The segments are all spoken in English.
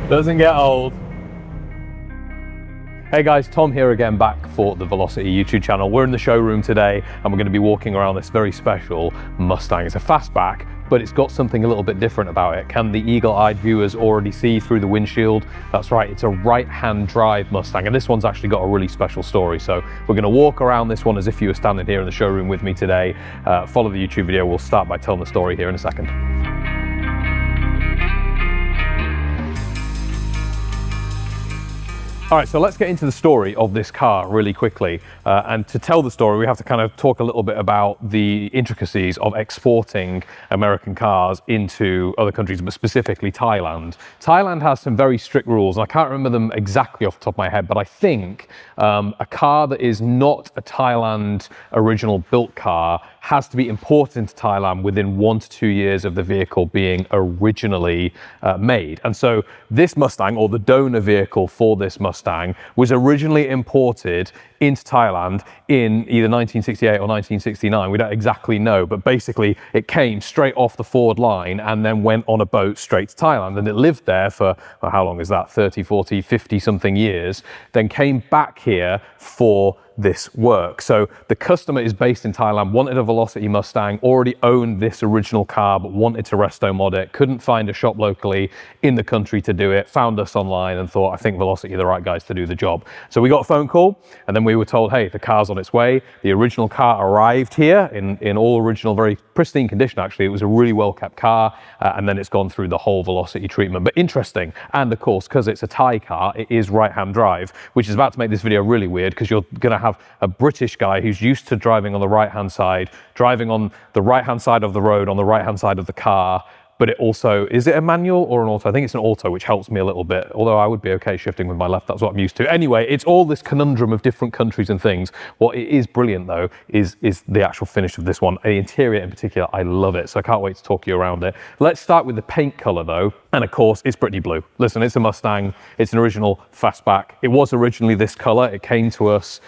Doesn't get old. Hey guys, Tom here again, back for the Velocity YouTube channel. We're in the showroom today and we're going to be walking around this very special Mustang. It's a fastback, but it's got something a little bit different about it. Can the eagle-eyed viewers already see through the windshield? That's right, it's a right-hand drive Mustang, and this one's actually got a really special story. So we're going to walk around this one as if you were standing here in the showroom with me today. Follow the YouTube video. We'll start by telling the story here in a second. All right, so let's get into the story of this car really quickly. And to tell the story, we have to kind of talk a little bit about the intricacies of exporting American cars into other countries, but specifically Thailand. Thailand has some very strict rules, and I can't remember them exactly off the top of my head, but I think a car that is not a Thailand original built car has to be imported into Thailand within 1 to 2 years of the vehicle being originally made. And so this Mustang, or the donor vehicle for this Mustang, was originally imported into Thailand in either 1968 or 1969. We don't exactly know, but basically it came straight off the Ford line and then went on a boat straight to Thailand. And it lived there for, well, how long is that? 30, 40, 50 something years, then came back here for this work. So the customer is based in Thailand, wanted a Velocity Mustang, already owned this original car, but wanted to resto mod it, couldn't find a shop locally in the country to do it, found us online and thought, I think Velocity are the right guys to do the job. So we got a phone call and then we were told, hey, the car's on its way. The original car arrived here in all original, very pristine condition actually. It was a really well kept car, and then it's gone through the whole Velocity treatment. But interesting, and of course, because it's a Thai car, it is right-hand drive, which is about to make this video really weird because you're gonna have a British guy who's used to driving on the right-hand side, driving on the right-hand side of the road, on the right-hand side of the car, but it also, is it a manual or an auto? I think it's an auto, which helps me a little bit, although I would be okay shifting with my left, that's what I'm used to. Anyway, it's all this conundrum of different countries and things. What it is brilliant though, is the actual finish of this one. The interior in particular, I love it, so I can't wait to talk you around it. Let's start with the paint color though, and of course, it's Brittany blue. Listen, it's a Mustang, it's an original fastback. It was originally this color, it came to us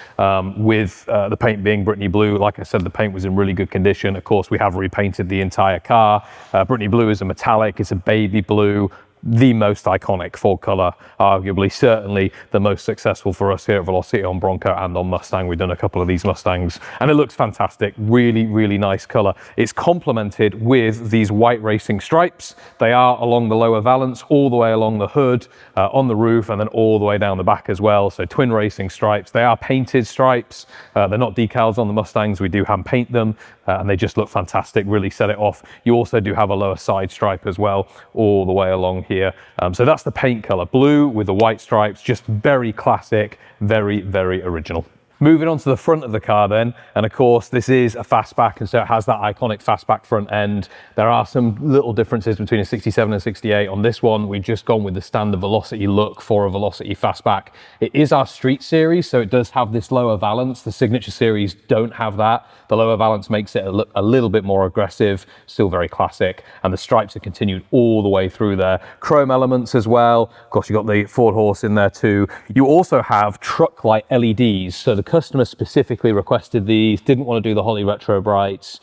with the paint being Brittany blue. Like I said, the paint was in really good condition. Of course, we have repainted the entire car. Brittany blue is a metallic, it's a baby blue, the most iconic Ford color, arguably, certainly the most successful for us here at Velocity on Bronco and on Mustang. We've done a couple of these Mustangs and it looks fantastic. Really, really nice color. It's complemented with these white racing stripes. They are along the lower valance, all the way along the hood, on the roof, and then all the way down the back as well. So twin racing stripes. They are painted stripes. They're not decals on the Mustangs. We do hand paint them and they just look fantastic, really set it off. You also do have a lower side stripe as well, all the way along here. So that's the paint color, blue with the white stripes, just very classic, very, very original. Moving on to the front of the car then, and of course this is a fastback, and so it has that iconic fastback front end. There are some little differences between a 67 and 68. On this one, we've just gone with the standard Velocity look for a Velocity fastback. It is our street series, so it does have this lower valance. The signature series don't have that. The lower valance makes it look a little bit more aggressive, still very classic, and the stripes are continued all the way through there. Chrome elements as well. Of course, you've got the Ford horse in there too. You also have truck light LEDs, so the customer specifically requested these, didn't want to do the Holly Retro Brights,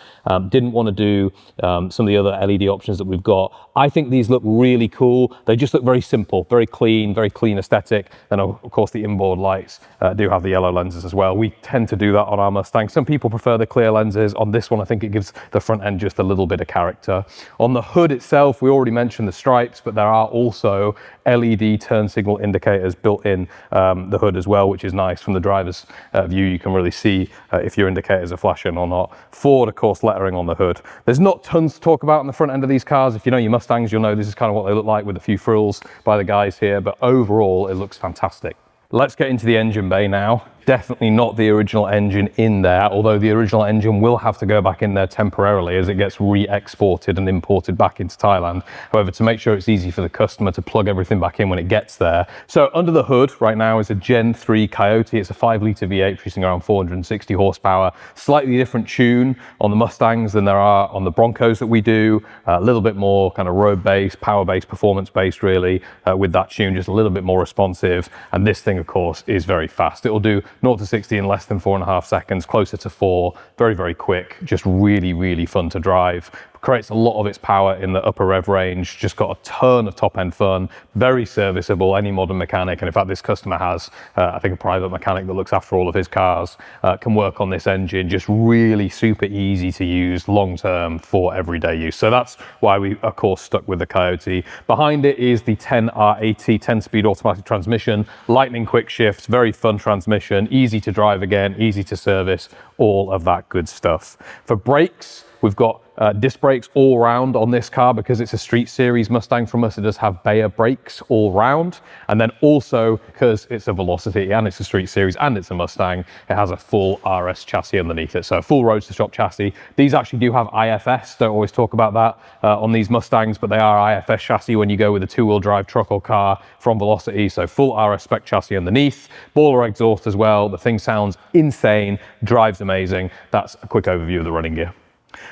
didn't want to do some of the other LED options that we've got. I think these look really cool. They just look very simple, very clean aesthetic. And of course the inboard lights do have the yellow lenses as well. We tend to do that on our Mustang. Some people prefer the clear lenses. On this one, I think it gives the front end just a little bit of character. On the hood itself, we already mentioned the stripes, but there are also LED turn signal indicators built in the hood as well, which is nice. From the driver's view, you can really see if your indicators are flashing or not. Ford, of course, lettering on the hood. There's not tons to talk about on the front end of these cars. If you know your Mustangs, you'll know this is kind of what they look like with a few frills by the guys here, but overall, it looks fantastic. Let's get into the engine bay now. Definitely not the original engine in there, although the original engine will have to go back in there temporarily as it gets re-exported and imported back into Thailand. However, to make sure it's easy for the customer to plug everything back in when it gets there. So under the hood right now is a Gen 3 Coyote. It's a 5-litre V8 producing around 460 horsepower. Slightly different tune on the Mustangs than there are on the Broncos that we do. A little bit more kind of road-based, power-based, performance-based really, with that tune, just a little bit more responsive. And this thing, of course, is very fast. It will do 0 to 60 in less than 4.5 seconds, closer to 4, very, very quick, just really, really fun to drive. creates a lot of its power in the upper rev range, just got a ton of top end fun, very serviceable, any modern mechanic. And in fact, this customer has, I think, a private mechanic that looks after all of his cars, can work on this engine, just really super easy to use long term for everyday use. So that's why we, of course, stuck with the Coyote. Behind it is the 10R80 10-speed automatic transmission, lightning quick shift, very fun transmission, easy to drive again, easy to service, all of that good stuff. For brakes, we've got disc brakes all round on this car because it's a street series Mustang from us. It does have Bayer brakes all round. And then also because it's a Velocity and it's a street series and it's a Mustang, it has a full RS chassis underneath it. So a full roadster shop chassis. These actually do have IFS. Don't always talk about that on these Mustangs, but they are IFS chassis when you go with a two-wheel drive truck or car from Velocity. So full RS spec chassis underneath, baller exhaust as well. The thing sounds insane, drives amazing. That's a quick overview of the running gear.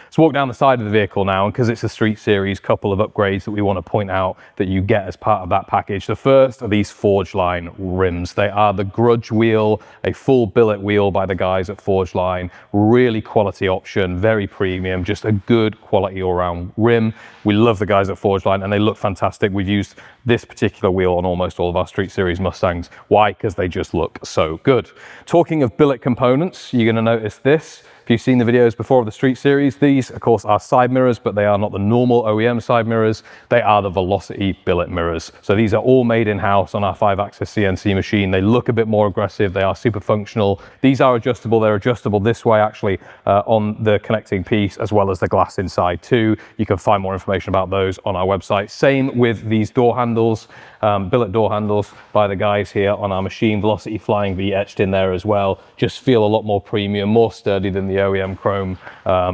Let's walk down the side of the vehicle now, and because it's a street series, couple of upgrades that we want to point out that you get as part of that package. The first are these Forge Line rims. They are the Grudge wheel, a full billet wheel by the guys at Forge Line. Really quality option, very premium, just a good quality all-round rim. We love the guys at Forge Line and they look fantastic. We've used this particular wheel on almost all of our street series Mustangs. Why? Because they just look so good. Talking of billet components, you're going to notice this. If you've seen the videos before of the street series, these of course are side mirrors, but they are not the normal OEM side mirrors. They are the Velocity billet mirrors. So these are all made in-house on our 5-axis CNC machine. They look a bit more aggressive. They are super functional. These are adjustable. They're adjustable this way actually on the connecting piece as well as the glass inside too. You can find more information about those on our website. Same with these door handles, billet door handles by the guys here on our machine. Velocity Flying V etched in there as well. Just feel a lot more premium, more sturdy than the OEM chrome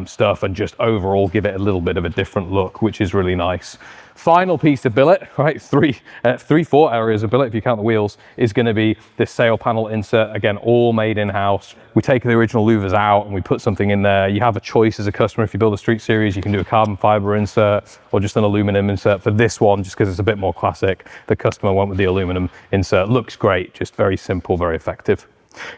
stuff, and just overall give it a little bit of a different look, which is really nice. Final piece of billet, right, four areas of billet if you count the wheels, is going to be this sail panel insert. Again, all made in-house. We take the original louvers out and we put something in there. You have a choice as a customer. If you build a street series, you can do a carbon fiber insert or just an aluminum insert. For this one, just because it's a bit more classic, the customer went with the aluminum insert. Looks great, just very simple, very effective.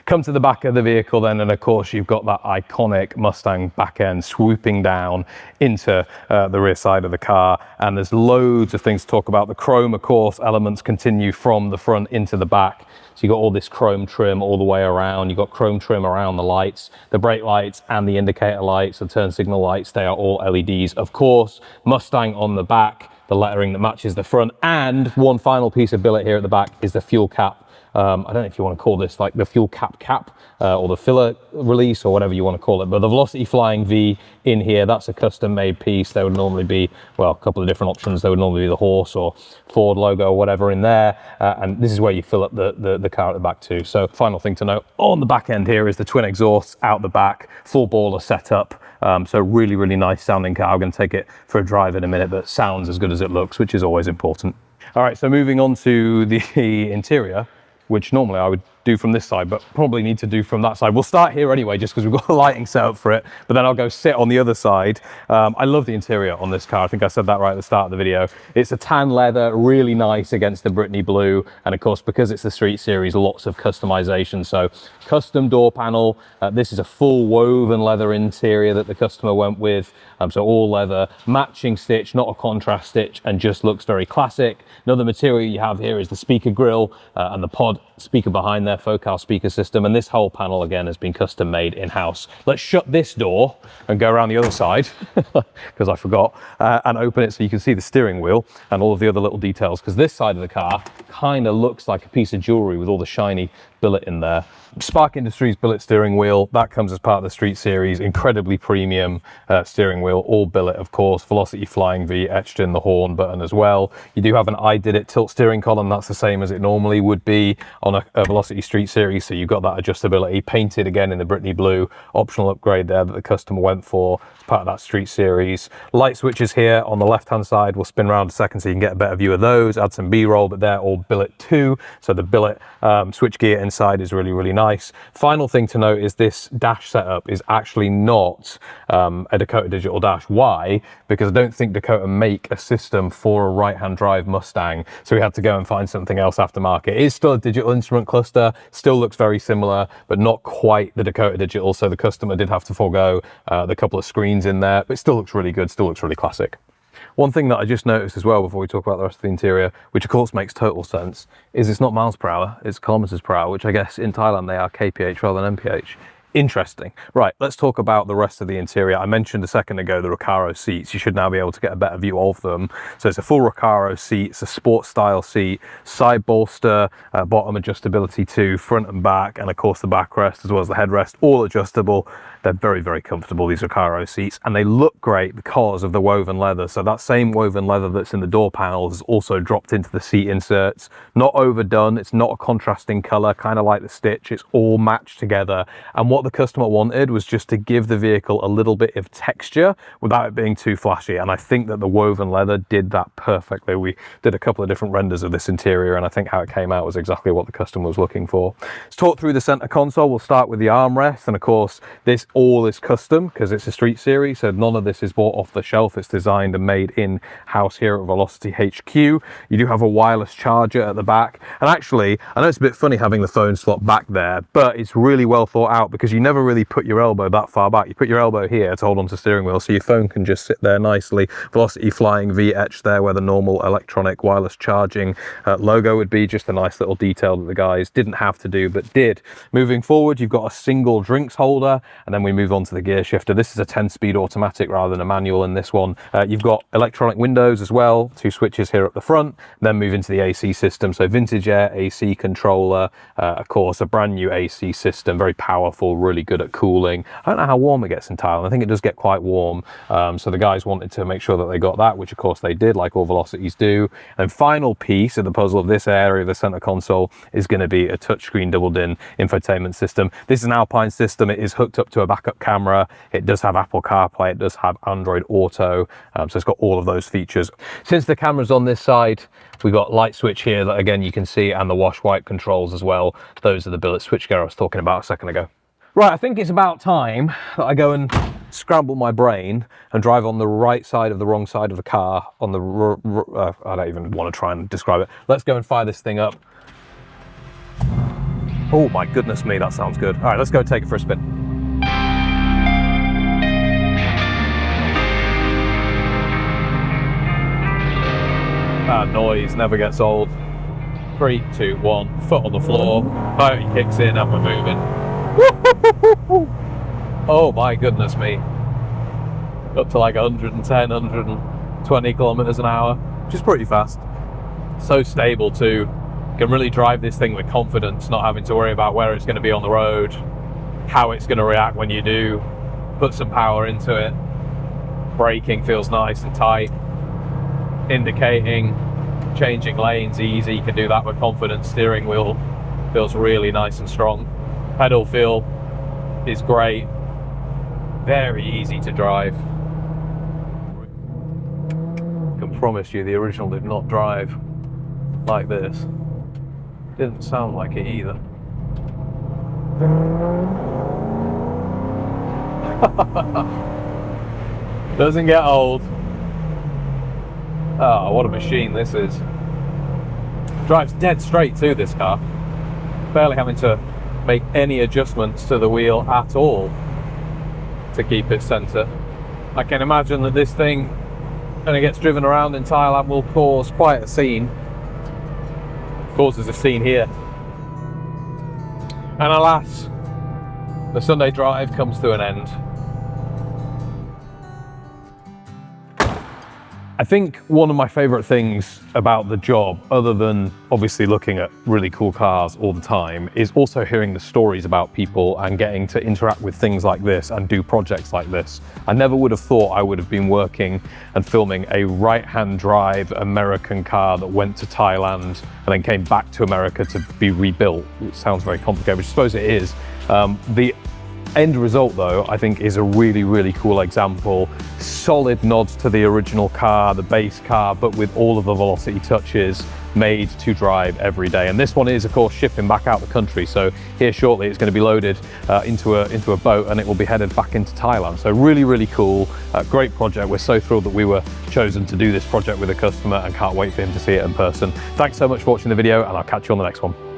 Come to the back of the vehicle then, and of course you've got that iconic Mustang back end swooping down into the rear side of the car, and there's loads of things to talk about. The chrome, of course, elements continue from the front into the back. So you've got all this chrome trim all the way around. You've got chrome trim around the lights, the brake lights and the indicator lights, the turn signal lights. They are all LEDs, of course. Mustang on the back, the lettering that matches the front, and one final piece of billet here at the back is the fuel cap. I don't know if you want to call this like the fuel cap or the filler release or whatever you want to call it, but the Velocity Flying V in here, that's a custom made piece. There would normally be, well, a couple of different options. There would normally be the horse or Ford logo or whatever in there, and this is where you fill up the car at the back too. So final thing to note on the back end here is the twin exhausts out the back, full baller setup. So really, really nice sounding car. I'm going to take it for a drive in a minute, but sounds as good as it looks, which is always important. All right, so moving on to the interior, which normally I would do from this side, but probably need to do from that side. We'll start here anyway, just because we've got a lighting set up for it, but then I'll go sit on the other side. I love the interior on this car. I think I said that right at the start of the video. It's a tan leather, really nice against the Brittany blue. And of course, because it's the street series, lots of customization. So custom door panel. This is a full woven leather interior that the customer went with. So all leather, matching stitch, not a contrast stitch, and just looks very classic. Another material you have here is the speaker grille and the pod speaker behind there, Focal speaker system, and this whole panel again has been custom made in-house. Let's shut this door and go around the other side because I forgot, and open it so you can see the steering wheel and all of the other little details, because this side of the car kind of looks like a piece of jewelry with all the shiny billet in there. Spark Industries billet steering wheel, that comes as part of the street series, incredibly premium steering wheel, all billet of course. Velocity Flying V etched in the horn button as well. You do have an I Did It tilt steering column. That's the same as it normally would be on a Velocity street series, so you've got that adjustability, painted again in the Brittany blue, optional upgrade there that the customer went for as part of that street series. Light switches here on the left hand side. We'll spin around a second so you can get a better view of those, add some B-roll, but they're all billet too. So the billet switch gear inside is really, really nice. Final thing to note is this dash setup is actually not a Dakota digital dash. Why? Because I don't think Dakota make a system for a right-hand drive Mustang, so we had to go and find something else aftermarket. It is still a digital instrument cluster, still looks very similar, but not quite the Dakota digital, so the customer did have to forego the couple of screens in there, but it still looks really good, still looks really classic. One thing that I just noticed as well before we talk about the rest of the interior, which of course makes total sense, is it's not miles per hour, it's kilometers per hour, which I guess in Thailand they are kph rather than mph. Interesting. Right, let's talk about the rest of the interior. I mentioned a second ago the Recaro seats. You should now be able to get a better view of them. So it's a full Recaro seat, it's a sports style seat, side bolster, bottom adjustability too, front and back, and of course the backrest as well as the headrest, all adjustable. They're very, very comfortable, these Recaro seats, and they look great because of the woven leather. So that same woven leather that's in the door panels is also dropped into the seat inserts. Not overdone, it's not a contrasting color, kind of like the Stitch, it's all matched together. And what the customer wanted was just to give the vehicle a little bit of texture without it being too flashy. And I think that the woven leather did that perfectly. We did a couple of different renders of this interior, and I think how it came out was exactly what the customer was looking for. Let's talk through the center console. We'll start with the armrest, and of course, this all is custom because it's a street series, so none of this is bought off the shelf. It's designed and made in-house here at Velocity HQ. You do have a wireless charger at the back, and actually I know it's a bit funny having the phone slot back there, but it's really well thought out because you never really put your elbow that far back. You put your elbow here to hold onto the steering wheel, so your phone can just sit there nicely. Velocity Flying V etched there where the normal electronic wireless charging logo would be. Just a nice little detail that the guys didn't have to do but did. Moving forward, you've got a single drinks holder, and then we move on to the gear shifter. This is a 10-speed automatic rather than a manual in this one. You've got electronic windows as well, 2 switches here up the front, then move into the AC system. So vintage air AC controller, of course a brand new AC system, very powerful, really good at cooling. I don't know how warm it gets in Thailand. I think it does get quite warm. So the guys wanted to make sure that they got that, which of course they did, like all Velocities do. And final piece of the puzzle of this area of the center console is going to be a touchscreen double-din infotainment system. This is an Alpine system. It is hooked up to a backup camera. It does have Apple CarPlay. It does have Android Auto. So it's got all of those features. Since the camera's on this side, we've got light switch here that again you can see, and the wash wipe controls as well. Those are the billet switchgear I was talking about a second ago. Right, I think it's about time that I go and scramble my brain and drive on the right side of the wrong side of the car on the, I don't even want to try and describe it. Let's go and fire this thing up. Oh my goodness me, that sounds good. All right, let's go take it for a spin. That noise never gets old. 3, 2, 1, foot on the floor, coyote kicks in and we're moving. Oh my goodness me. Up to like 110, 120 kilometers an hour, which is pretty fast. So stable too. Can really drive this thing with confidence, not having to worry about where it's going to be on the road, how it's going to react when you do put some power into it. Braking feels nice and tight. Indicating, changing lanes easy, you can do that with confidence. Steering wheel feels really nice and strong. Pedal feel is great, very easy to drive. I can promise you the original did not drive like this. Didn't sound like it either. Doesn't get old. Oh, what a machine this is. Drives dead straight too, this car. Barely having to make any adjustments to the wheel at all to keep it centre. I can imagine that this thing, when it gets driven around in Thailand, will cause quite a scene. Causes a scene here. And alas, the Sunday drive comes to an end. I think one of my favourite things about the job, other than obviously looking at really cool cars all the time, is also hearing the stories about people and getting to interact with things like this and do projects like this. I never would have thought I would have been working and filming a right-hand drive American car that went to Thailand and then came back to America to be rebuilt. It sounds very complicated, which I suppose it is. The End result though, I think is a really, really cool example. Solid nods to the original car, the base car, but with all of the velocity touches made to drive every day. And this one is of course shipping back out the country. So here shortly it's going to be loaded into a boat and it will be headed back into Thailand. So really, really cool, great project. We're so thrilled that we were chosen to do this project with a customer and can't wait for him to see it in person. Thanks so much for watching the video and I'll catch you on the next one.